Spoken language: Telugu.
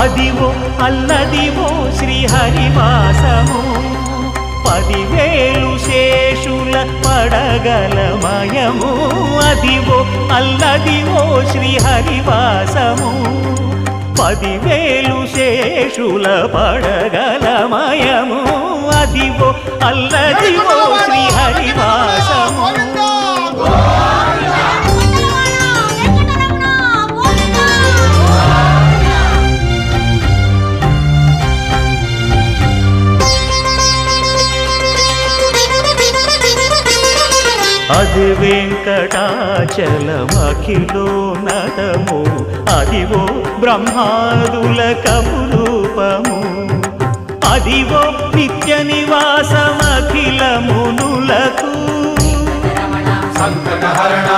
అదివో అల్లదివో శ్రీహరివాసము 10,000 శేషుల పడగలమయము అదివో అల్లదివో శ్రీహరివాసము 10,000 శేషుల పడగలమయము అదివో అల్లదివో శ్రీహరివాసము అది వెంకటాచలమఖిలోన్నతము అదివో బ్రహ్మాదుల కపురూపము అదివో నిత్య నివాసమఖిల మునులకు సంకటహరణ